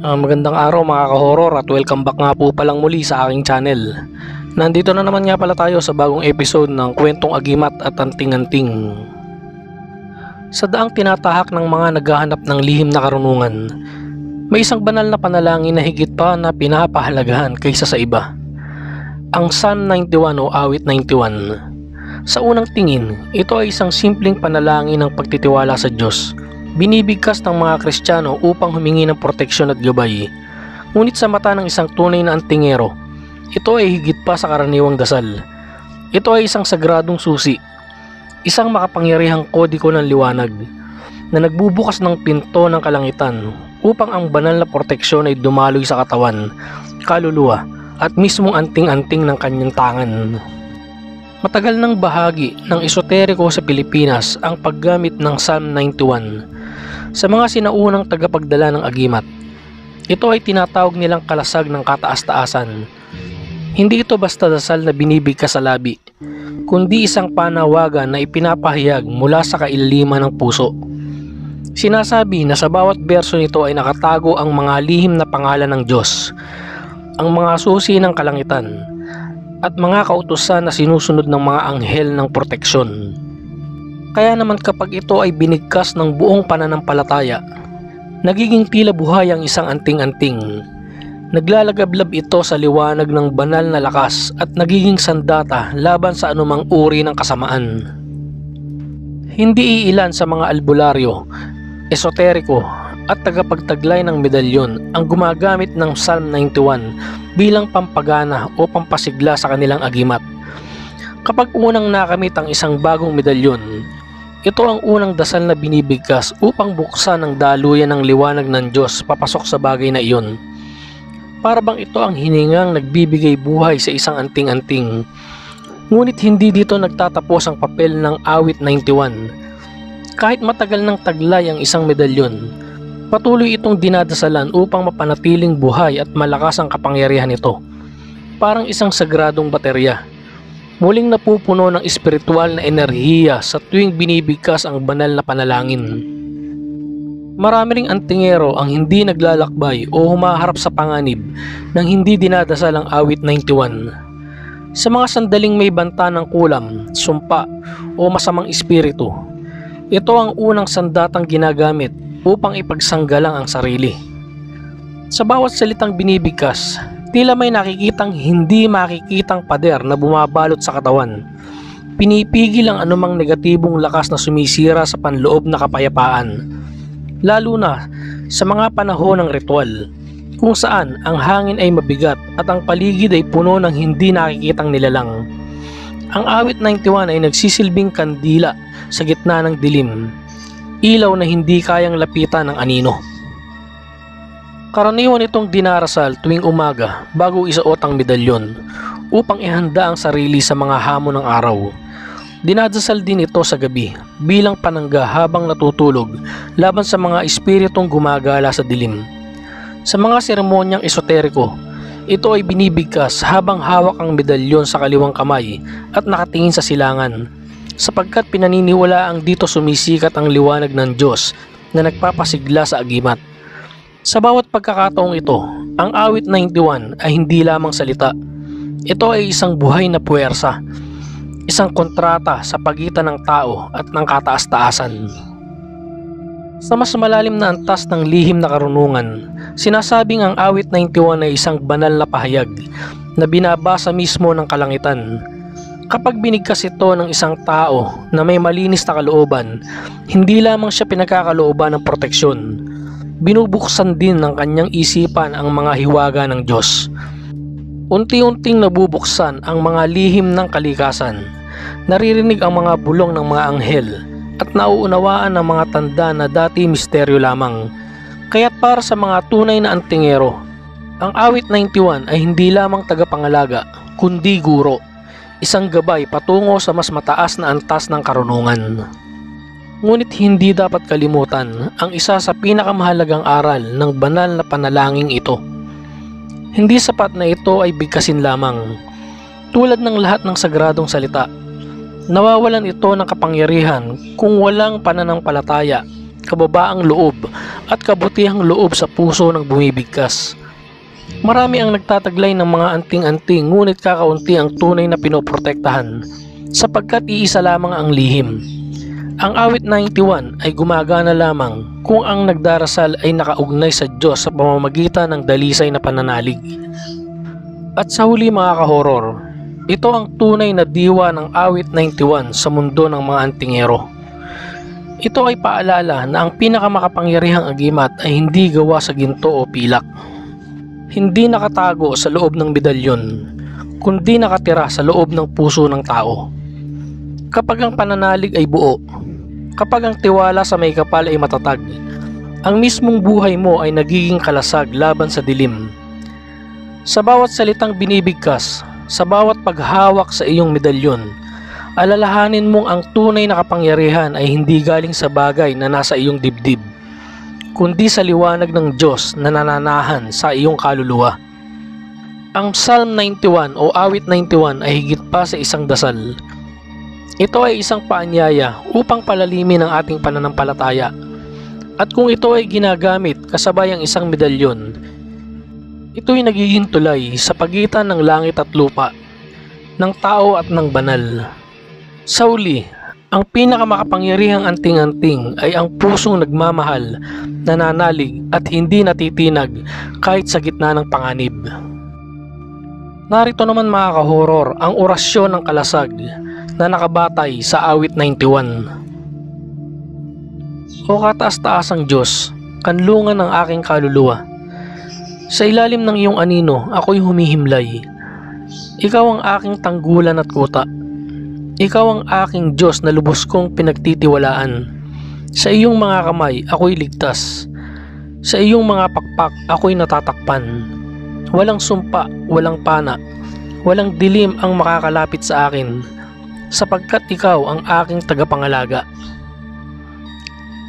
Magandang araw mga ka-horror at welcome back nga po palang muli sa aking channel. Nandito na naman nga pala tayo sa bagong episode ng Kwentong Agimat at Anting-Anting. Sa daang tinatahak ng mga naghahanap ng lihim na karunungan, may isang banal na panalangin na higit pa na pinapahalagahan kaysa sa iba. Ang Psalm 91 o Awit 91. Sa unang tingin, ito ay isang simpleng panalangin ng pagtitiwala sa Diyos. Binibigkas ng mga Kristiyano upang humingi ng proteksyon at gabay. Ngunit sa mata ng isang tunay na antingero, ito ay higit pa sa karaniwang dasal. Ito ay isang sagradong susi, isang makapangyarihang kodiko ng liwanag na nagbubukas ng pinto ng kalangitan upang ang banal na proteksyon ay dumaloy sa katawan, kaluluwa at mismong anting-anting ng kanyang tangan. Matagal ng bahagi ng esoteriko sa Pilipinas ang paggamit ng Psalm 91 sa mga sinaunang tagapagdala ng agimat. Ito ay tinatawag nilang kalasag ng kataas-taasan. Hindi ito basta dasal na binibigkas sa labi, kundi isang panawagan na ipinapahayag mula sa kailaliman ng puso. Sinasabi na sa bawat berso nito ay nakatago ang mga lihim na pangalan ng Diyos, ang mga susi ng kalangitan, at mga kautusan na sinusunod ng mga anghel ng proteksyon. Kaya naman kapag ito ay binigkas ng buong pananampalataya, nagiging tila buhay ang isang anting-anting. Naglalagablab ito sa liwanag ng banal na lakas at nagiging sandata laban sa anumang uri ng kasamaan. Hindi iilan sa mga albularyo, esoteriko at tagapagtaglay ng medalyon ang gumagamit ng Psalm 91 bilang pampagana o pampasigla sa kanilang agimat. Kapag unang nakamit ang isang bagong medalyon, ito ang unang dasal na binibigkas upang buksan ang daluyan ng liwanag ng Diyos papasok sa bagay na iyon. Para bang ito ang hiningang nagbibigay buhay sa isang anting-anting. Ngunit hindi dito nagtatapos ang papel ng Awit 91. Kahit matagal ng taglay ang isang medalyon, patuloy itong dinadasalan upang mapanatiling buhay at malakas ang kapangyarihan nito. Parang isang sagradong baterya, muling napupuno ng espiritual na enerhiya sa tuwing binibigkas ang banal na panalangin. Marami ring antingero ang hindi naglalakbay o humaharap sa panganib nang hindi dinadasal ang Awit 91. Sa mga sandaling may banta ng kulam, sumpa o masamang espiritu, ito ang unang sandatang ginagamit upang ipagsanggalang ang sarili. Sa bawat salitang binibigkas, tila may nakikitang hindi makikitang pader na bumabalot sa katawan. Pinipigil ang anumang negatibong lakas na sumisira sa panloob na kapayapaan, lalo na sa mga panahon ng ritual, kung saan ang hangin ay mabigat at ang paligid ay puno ng hindi nakikitang nilalang. Ang Awit 91 ay nagsisilbing kandila sa gitna ng dilim, ilaw na hindi kayang lapitan ng anino. Karaniwan itong dinarasal tuwing umaga bago isuot ang medalyon upang ihanda ang sarili sa mga hamon ng araw. Dinadasal din ito sa gabi bilang panangga habang natutulog laban sa mga espiritong gumagala sa dilim. Sa mga seremonyang esoteriko, ito ay binibigkas habang hawak ang medalyon sa kaliwang kamay at nakatingin sa silangan, sapagkat pinaniniwalaang dito sumisikat ang liwanag ng Diyos na nagpapasigla sa agimat. Sa bawat pagkakataong ito, ang Awit 91 ay hindi lamang salita. Ito ay isang buhay na puwersa, isang kontrata sa pagitan ng tao at ng kataas-taasan. Sa mas malalim na antas ng lihim na karunungan, sinasabing ang Awit 91 ay isang banal na pahayag na binabasa mismo ng kalangitan. Kapag binigkas ito ng isang tao na may malinis na kalooban, hindi lamang siya pinagkakalooban ng proteksyon, binubuksan din ng kanyang isipan ang mga hiwaga ng Diyos. Unti-unting nabubuksan ang mga lihim ng kalikasan, naririnig ang mga bulong ng mga anghel, at nauunawaan ang mga tanda na dati misteryo lamang. Kaya't para sa mga tunay na antingero, ang Awit 91 ay hindi lamang tagapangalaga, kundi guro, isang gabay patungo sa mas mataas na antas ng karunungan. Ngunit hindi dapat kalimutan ang isa sa pinakamahalagang aral ng banal na panalangin ito. Hindi sapat na ito ay bigkasin lamang. Tulad ng lahat ng sagradong salita, nawawalan ito ng kapangyarihan kung walang pananampalataya, kababaang loob at kabutihang loob sa puso ng bumibigkas. Marami ang nagtataglay ng mga anting-anting ngunit kakaunti ang tunay na pinoprotektahan sapagkat iisa lamang ang lihim. Ang awit 91 ay gumagana lamang kung ang nagdarasal ay nakaugnay sa Diyos sa pamamagitan ng dalisay na pananalig. At sa huli mga kahoror, ito ang tunay na diwa ng awit 91 sa mundo ng mga antingero. Ito ay paalala na ang pinakamakapangyarihang agimat ay hindi gawa sa ginto o pilak. Hindi nakatago sa loob ng medalyon, kundi nakatira sa loob ng puso ng tao. Kapag ang pananalig ay buo, kapag ang tiwala sa may kapal ay matatag, ang mismong buhay mo ay nagiging kalasag laban sa dilim. Sa bawat salitang binibigkas, sa bawat paghawak sa iyong medalyon, alalahanin mong ang tunay na kapangyarihan ay hindi galing sa bagay na nasa iyong dibdib, kundi sa liwanag ng Diyos na nananahan sa iyong kaluluwa. Ang Psalm 91 o awit 91 ay higit pa sa isang dasal. Ito ay isang paanyaya upang palalimin ang ating pananampalataya. At kung ito ay ginagamit kasabay ang isang medalyon, ito ay nagiging tulay sa pagitan ng langit at lupa, ng tao at ng banal. Sa uli, ang pinakamakapangyarihang anting-anting ay ang pusong nagmamahal, nananalig at hindi natitinag kahit sa gitna ng panganib. Narito naman mga kahoror ang orasyon ng kalasag na nakabatay sa awit 91. O kataas-taasang Diyos, kanlungan ng aking kaluluwa. Sa ilalim ng iyong anino ako'y humihimlay. Ikaw ang aking tanggulan at kuta. Ikaw ang aking Diyos na lubos kong pinagtitiwalaan. Sa iyong mga kamay ako'y ligtas. Sa iyong mga pakpak ako'y natatakpan. Walang sumpa, walang pana, walang dilim ang makakalapit sa akin, sapagkat ikaw ang aking tagapangalaga.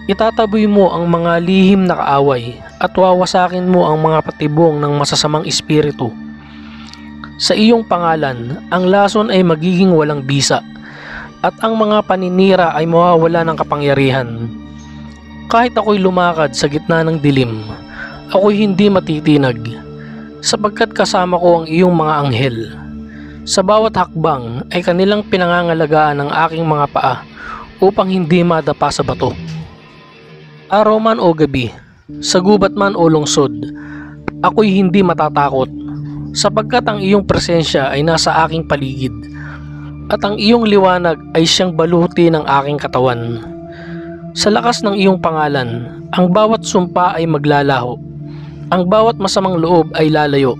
Itataboy mo ang mga lihim na kaaway at wawasakin mo ang mga patibong ng masasamang espiritu. Sa iyong pangalan, ang lason ay magiging walang bisa at ang mga paninira ay mawawala ng kapangyarihan. Kahit ako'y lumakad sa gitna ng dilim, ako'y hindi matitinag, sapagkat kasama ko ang iyong mga anghel. Sa bawat hakbang ay kanilang pinangangalagaan ang aking mga paa upang hindi madapa sa bato. Araw man o gabi, sa gubat man o lungsod, ako'y hindi matatakot, sapagkat ang iyong presensya ay nasa aking paligid, at ang iyong liwanag ay siyang baluti ng aking katawan. Sa lakas ng iyong pangalan, ang bawat sumpa ay maglalaho, ang bawat masamang loob ay lalayo,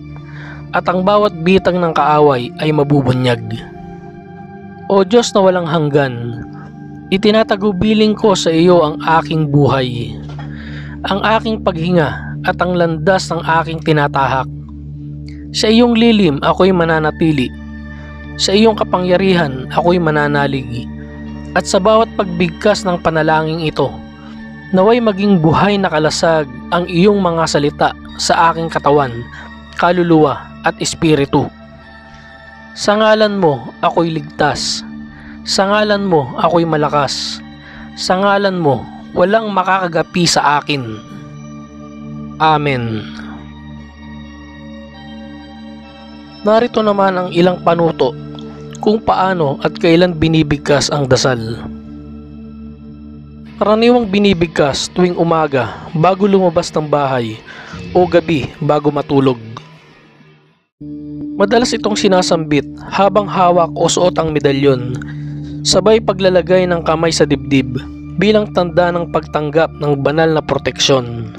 at ang bawat bitang ng kaaway ay mabubunyag. O Diyos na walang hanggan, itinatagubilin ko sa iyo ang aking buhay, ang aking paghinga at ang landas ng aking tinatahak. Sa iyong lilim ako'y mananatili, sa iyong kapangyarihan ako'y mananalig, at sa bawat pagbigkas ng panalangin ito, naway maging buhay na kalasag ang iyong mga salita sa aking katawan, kaluluwa at espiritu. Sa ngalan mo ako'y ligtas, sa ngalan mo ako'y malakas, sa ngalan mo walang makakagapi sa akin. Amen. Narito naman ang ilang panuto kung paano at kailan binibigkas ang dasal. Karaniwang binibigkas tuwing umaga bago lumabas ng bahay o gabi bago matulog. Madalas itong sinasambit habang hawak o suot ang medalyon, sabay paglalagay ng kamay sa dibdib bilang tanda ng pagtanggap ng banal na proteksyon.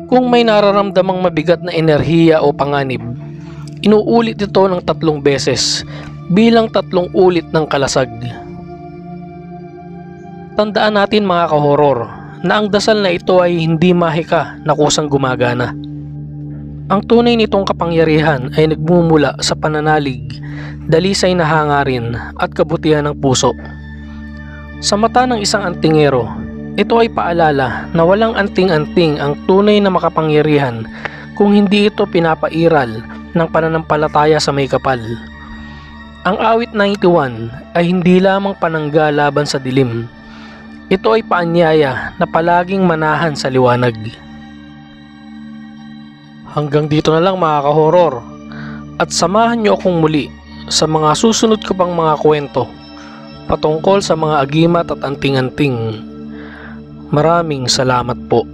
Kung may nararamdamang mabigat na enerhiya o panganib, inuulit ito ng 3 beses bilang 3 ulit ng kalasag. Tandaan natin mga kahoror na ang dasal na ito ay hindi mahika na kusang gumagana. Ang tunay nitong kapangyarihan ay nagmumula sa pananalig, dalisay na hangarin at kabutihan ng puso. Sa mata ng isang antingero, ito ay paalala na walang anting-anting ang tunay na makapangyarihan kung hindi ito pinapairal ng pananampalataya sa may kapal. Ang awit 91 ay hindi lamang panangga laban sa dilim. Ito ay paanyaya na palaging manahan sa liwanag. Hanggang dito na lang mga ka-horror, at samahan niyo akong muli sa mga susunod ko pang mga kwento patungkol sa mga agimat at anting-anting. Maraming salamat po.